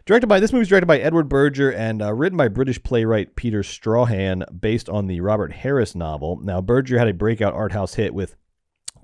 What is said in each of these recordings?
This movie is directed by Edward Berger and written by British playwright Peter Strahan, based on the Robert Harris novel. Now, Berger had a breakout art house hit with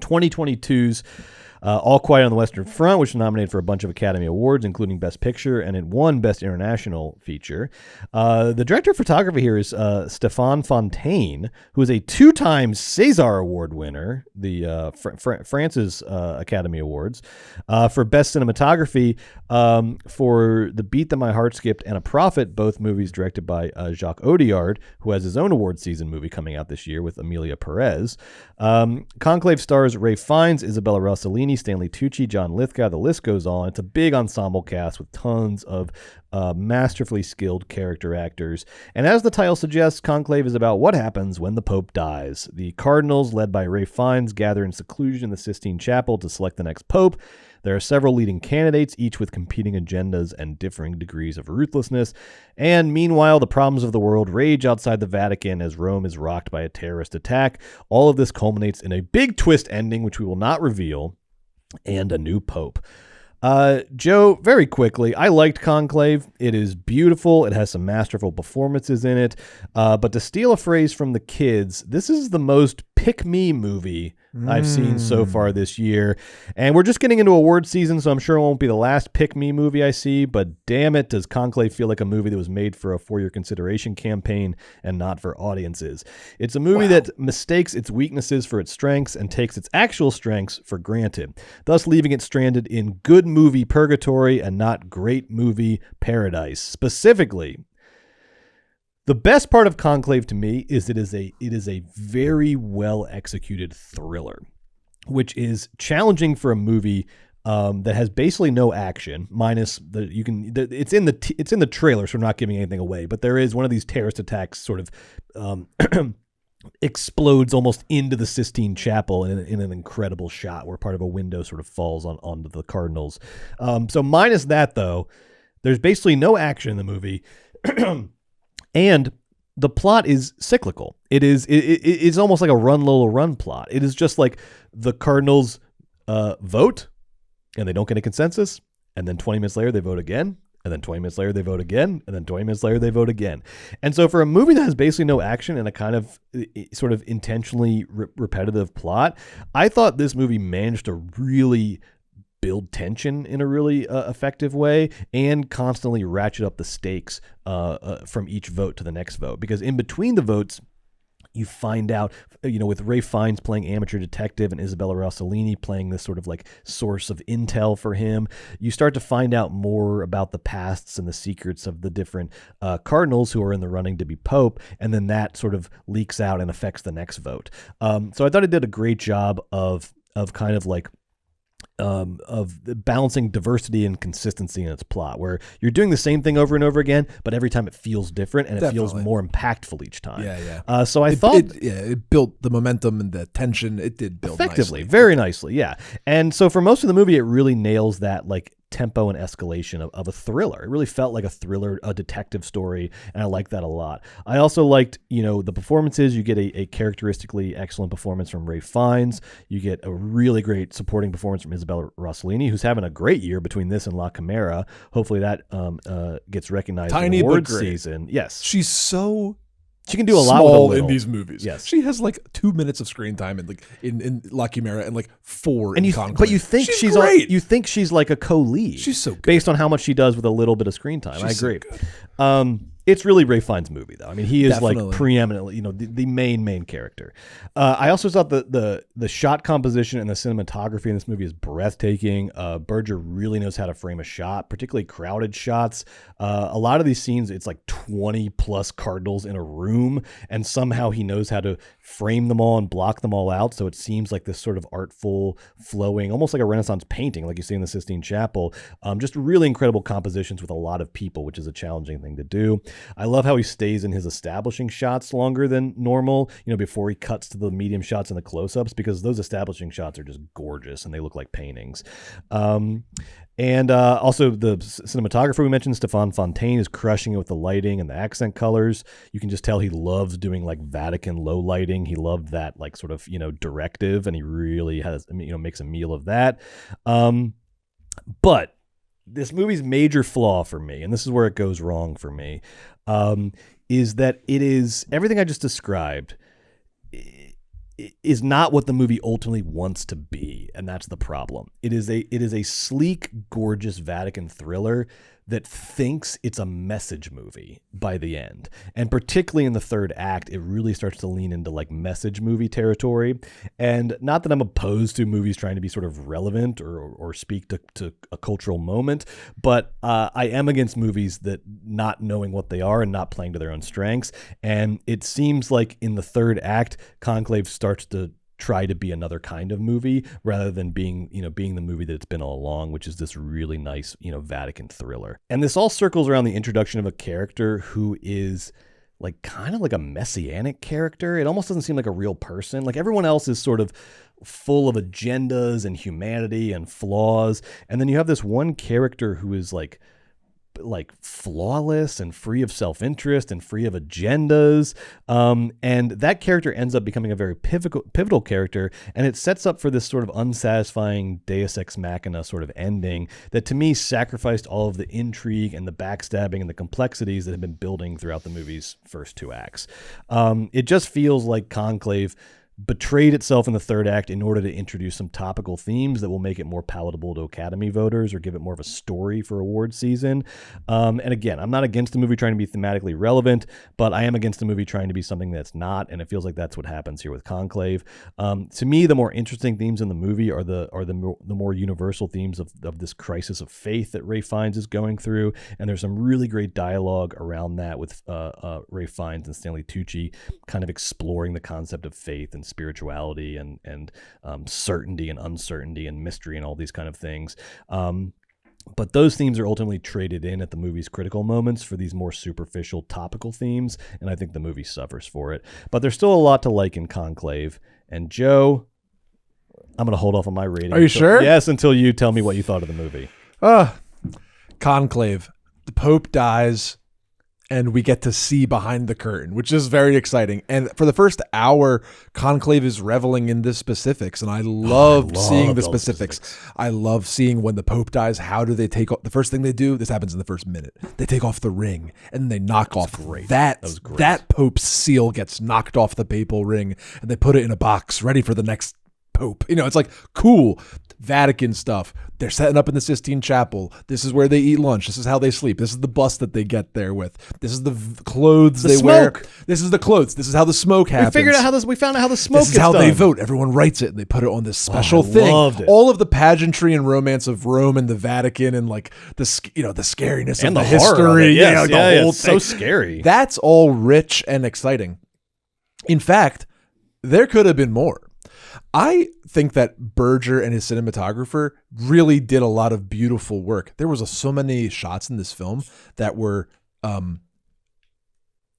2022's All Quiet on the Western Front, which was nominated for a bunch of Academy Awards, including Best Picture, and it won Best International Feature. The director of photography here is Stéphane Fontaine, who is a 2-time César Award winner, the France's Academy Awards, for Best Cinematography for The Beat That My Heart Skipped and A Prophet, both movies directed by Jacques Audiard, who has his own award season movie coming out this year with Emilia Perez. Conclave stars Ralph Fiennes, Isabella Rossellini, Stanley Tucci, John Lithgow. The list goes on. It's a big ensemble cast with tons of masterfully skilled character actors. And as the title suggests, Conclave is about what happens when the Pope dies. The cardinals, led by Ralph Fiennes, gather in seclusion in the Sistine Chapel to select the next Pope. There are several leading candidates, each with competing agendas and differing degrees of ruthlessness. And meanwhile, the problems of the world rage outside the Vatican as Rome is rocked by a terrorist attack. All of this culminates in a big twist ending, which we will not reveal, and a new Pope. Joe, very quickly, I liked Conclave. It is beautiful. It has some masterful performances in it. But to steal a phrase from the kids, this is the most pick-me movie I've seen so far this year. And we're just getting into award season, so I'm sure it won't be the last pick-me movie I see, but damn it, does Conclave feel like a movie that was made for a for-your consideration campaign and not for audiences. It's a movie that mistakes its weaknesses for its strengths and takes its actual strengths for granted, thus leaving it stranded in good movie purgatory and not great movie paradise. Specifically, the best part of Conclave to me is it is a very well executed thriller, which is challenging for a movie that has basically no action, minus it's in the trailer, so we're not giving anything away. But there is one of these terrorist attacks sort of explodes almost into the Sistine Chapel in an incredible shot where part of a window sort of falls onto the cardinals. So minus that, though, there's basically no action in the movie. And the plot is cyclical. It's almost like a Run Lola Run plot. It is just like the Cardinals vote and they don't get a consensus, and then 20 minutes later they vote again, and then 20 minutes later they vote again, and then 20 minutes later they vote again. And so for a movie that has basically no action and a kind of sort of intentionally repetitive plot, I thought this movie managed to really build tension in a really effective way and constantly ratchet up the stakes from each vote to the next vote. Because in between the votes, you find out, with Ralph Fiennes playing amateur detective and Isabella Rossellini playing this sort of like source of intel for him, you start to find out more about the pasts and the secrets of the different cardinals who are in the running to be Pope, and then that sort of leaks out and affects the next vote. So I thought it did a great job of kind of like of balancing diversity and consistency in its plot, where you're doing the same thing over and over again, but every time it feels different and it feels more impactful each time. Yeah. So I thought it built the momentum and the tension. It did build effectively, nicely. Very nicely. Yeah. And so for most of the movie, it really nails that like tempo and escalation of a thriller. It really felt like a thriller, a detective story, and I like that a lot. I also liked, the performances. You get a characteristically excellent performance from Ralph Fiennes. You get a really great supporting performance from Isabella Rossellini, who's having a great year between this and La Chimera. Hopefully that gets recognized in awards season. Yes. She can do a lot with a little in these movies. Yes, she has like 2 minutes of screen time in La Chimera and like 4 in Conclave. But you think she's great. You think she's like a co-lead. She's so good based on how much she does with a little bit of screen time. I agree. So It's really Ralph Fiennes' movie, though. I mean, he is Definitely. like preeminently, the main character. I also thought the shot composition and the cinematography in this movie is breathtaking. Berger really knows how to frame a shot, particularly crowded shots. A lot of these scenes, it's like 20 plus cardinals in a room, and somehow he knows how to frame them all and block them all out. So it seems like this sort of artful, flowing, almost like a Renaissance painting, like you see in the Sistine Chapel. Just really incredible compositions with a lot of people, which is a challenging thing to do. I love how he stays in his establishing shots longer than normal, before he cuts to the medium shots and the close-ups, because those establishing shots are just gorgeous and they look like paintings. And also the cinematographer we mentioned, Stéphane Fontaine, is crushing it with the lighting and the accent colors. You can just tell he loves doing like Vatican low lighting. He loved that like sort of, directive, and he really has, makes a meal of that. But this movie's major flaw for me, and this is where it goes wrong for me, is that it is everything I just described is not what the movie ultimately wants to be, and that's the problem. It is a sleek, gorgeous Vatican thriller that thinks it's a message movie by the end. And particularly in the third act, it really starts to lean into like message movie territory. And not that I'm opposed to movies trying to be sort of relevant or speak to a cultural moment, but I am against movies that not knowing what they are and not playing to their own strengths. And it seems like in the third act, Conclave starts to try to be another kind of movie rather than being the movie that it's been all along, which is this really nice, Vatican thriller. And this all circles around the introduction of a character who is like kind of like a messianic character. It almost doesn't seem like a real person. Like everyone else is sort of full of agendas and humanity and flaws. And then you have this one character who is like flawless and free of self-interest and free of agendas. And that character ends up becoming a very pivotal character. And it sets up for this sort of unsatisfying Deus Ex Machina sort of ending that to me sacrificed all of the intrigue and the backstabbing and the complexities that have been building throughout the movie's first two acts. It just feels like Conclave betrayed itself in the third act in order to introduce some topical themes that will make it more palatable to Academy voters or give it more of a story for award season. And again, I'm not against the movie trying to be thematically relevant, but I am against the movie trying to be something that's not, and it feels like that's what happens here with Conclave. To me, the more interesting themes in the movie are the more universal themes of this crisis of faith that Ralph Fiennes is going through, and there's some really great dialogue around that with Ralph Fiennes and Stanley Tucci kind of exploring the concept of faith and spirituality and certainty and uncertainty and mystery and all these kind of things. But those themes are ultimately traded in at the movie's critical moments for these more superficial topical themes, and I think the movie suffers for it. But there's still a lot to like in Conclave. And Joe, I'm going to hold off on my rating. Are you sure? Yes, until you tell me what you thought of the movie. Conclave. The Pope dies, and we get to see behind the curtain, which is very exciting. And for the first hour, Conclave is reveling in the specifics, and I love seeing the specifics. I love seeing when the Pope dies, how do they take off? The first thing they do, this happens in the first minute, they take off the ring, and they knock off that Pope's seal gets knocked off the papal ring, and they put it in a box ready for the next Pope. It's like cool Vatican stuff. They're setting up in the Sistine Chapel. This is where they eat lunch. This is how they sleep. This is the bus that they get there with. This is the clothes they wear. This is the clothes. This is how the smoke happens. We found out how the smoke This is how they vote. Everyone writes it and they put it on this special thing. Loved it. All of the pageantry and romance of Rome and the Vatican and like the scariness and of the history. The whole thing. It's so scary. That's all rich and exciting. In fact, there could have been more. I think that Berger and his cinematographer really did a lot of beautiful work. There was so many shots in this film that were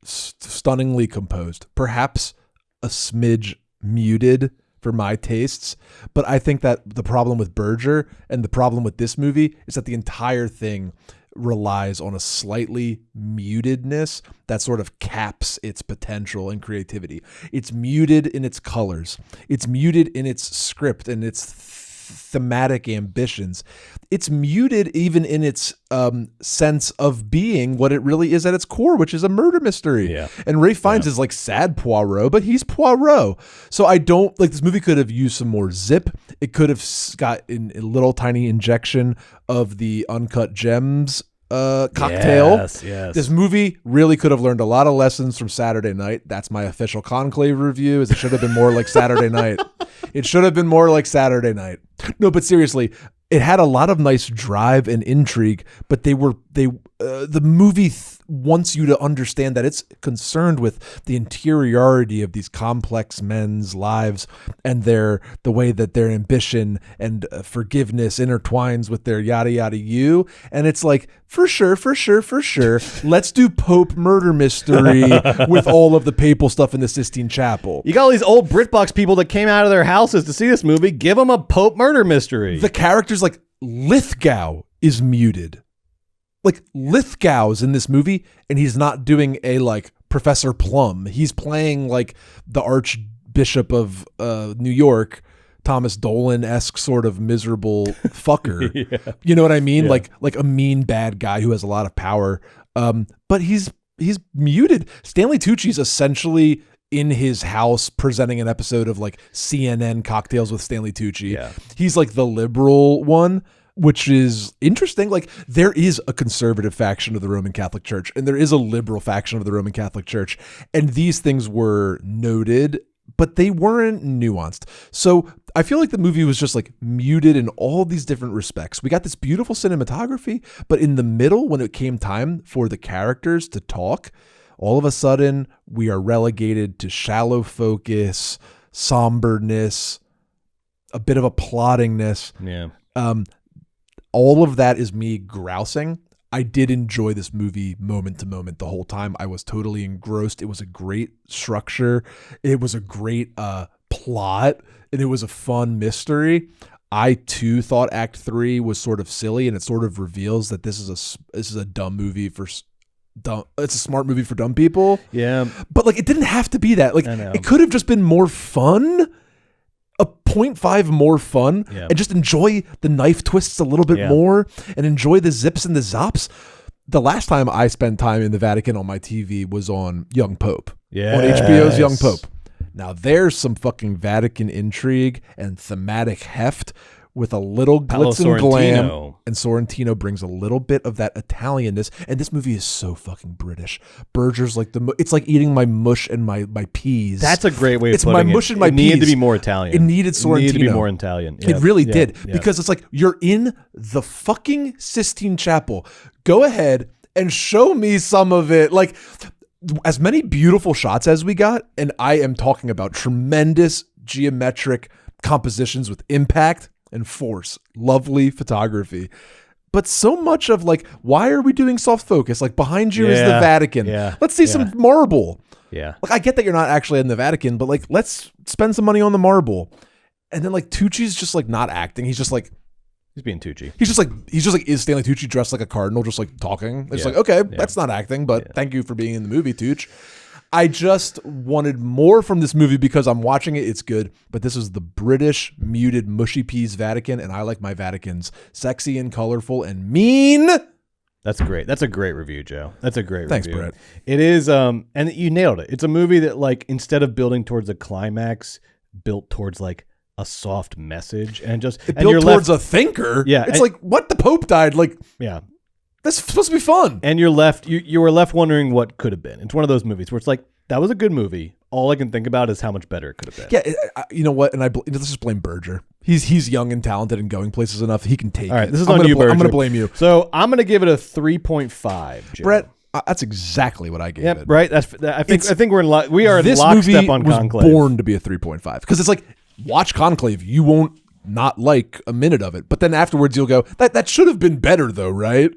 stunningly composed, perhaps a smidge muted for my tastes. But I think that the problem with Berger and the problem with this movie is that the entire thing relies on a slightly mutedness that sort of caps its potential and creativity. It's muted in its colors. It's muted in its script and its thematic ambitions. It's muted even in its sense of being what it really is at its core, which is a murder mystery. Yeah. And Ralph Fiennes is like sad Poirot, but he's Poirot. So I don't like this movie could have used some more zip. It could have got in a little tiny injection of the Uncut Gems cocktail. Yes. This movie really could have learned a lot of lessons from Saturday Night. That's my official Conclave review. It should have been more like Saturday Night. It should have been more like Saturday Night. No, but seriously, it had a lot of nice drive and intrigue, but the movie wants you to understand that it's concerned with the interiority of these complex men's lives and the way that their ambition and forgiveness intertwines with their yada yada you. And it's like, for sure. Let's do Pope murder mystery with all of the papal stuff in the Sistine Chapel. You got all these old BritBox people that came out of their houses to see this movie. Give them a Pope murder mystery. The characters like Lithgow is muted. Like Lithgow's in this movie, and he's not doing a like Professor Plum. He's playing like the Archbishop of New York Thomas Dolan-esque sort of miserable fucker. Yeah. You know what I mean? Yeah. Like a mean bad guy who has a lot of power. But he's muted. Stanley Tucci's essentially in his house presenting an episode of like CNN Cocktails with Stanley Tucci. Yeah. He's like the liberal one, which is interesting. Like there is a conservative faction of the Roman Catholic Church and there is a liberal faction of the Roman Catholic Church. And these things were noted, but they weren't nuanced. So I feel like the movie was just like muted in all these different respects. We got this beautiful cinematography, but in the middle, when it came time for the characters to talk, all of a sudden we are relegated to shallow focus, somberness, a bit of a plottingness. Yeah. All of that is me grousing. I did enjoy this movie moment to moment the whole time. I was totally engrossed. It was a great structure. It was a great plot, and it was a fun mystery. I too thought Act 3 was sort of silly, and it sort of reveals that this is a dumb movie for dumb. It's a smart movie for dumb people. Yeah, but like it didn't have to be that. Like I know. It could have just been more fun. A 0.5 more fun, and just enjoy the knife twists a little bit more and enjoy the zips and the zops. The last time I spent time in the Vatican on my TV was on Young Pope. On HBO's Young Pope. Now there's some fucking Vatican intrigue and thematic heft with a little glitz and glam. And Sorrentino brings a little bit of that Italianness. And this movie is so fucking British. Berger's like it's like eating my mush and my peas. That's a great way of putting it. It's my mush and my peas. It needed to be more Italian. It needed Sorrentino. It needed to be more Italian. It really did. Because it's like, you're in the fucking Sistine Chapel. Go ahead and show me some of it. Like, as many beautiful shots as we got, and I am talking about tremendous geometric compositions with impact and force, lovely photography. But so much of like, why are we doing soft focus? Like behind you is the Vatican. Yeah. Let's see some marble. Yeah. Like I get that you're not actually in the Vatican, but like let's spend some money on the marble. And then like Tucci's just like not acting. He's just like, he's being Tucci. He's just like, is Stanley Tucci dressed like a cardinal, just like talking? It's like, okay, that's not acting, but thank you for being in the movie, Tucci. I just wanted more from this movie because I'm watching it. It's good, but this is the British muted mushy peas Vatican, and I like my Vaticans sexy and colorful and mean. That's great. That's a great review, Joe. That's a great Thanks, review. Brett. It is, and you nailed it. It's a movie that, like, instead of building towards a climax, built towards like a soft message and just it built towards a thinker. Yeah, it's like what the Pope died. Like, yeah. That's supposed to be fun. And you're left, you were left wondering what could have been. It's one of those movies where it's like, that was a good movie. All I can think about is how much better it could have been. Yeah, you know what? And let's just blame Berger. He's young and talented and going places enough. He can take it. All right, this is on you, Berger. I'm going to blame you. So I'm going to give it a 3.5, Joe. Brett, that's exactly what I gave it. Right. I think we are in lockstep on Conclave. This movie was born to be a 3.5 because it's like, watch Conclave. You won't not like a minute of it, but then afterwards you'll go, that should have been better though, right?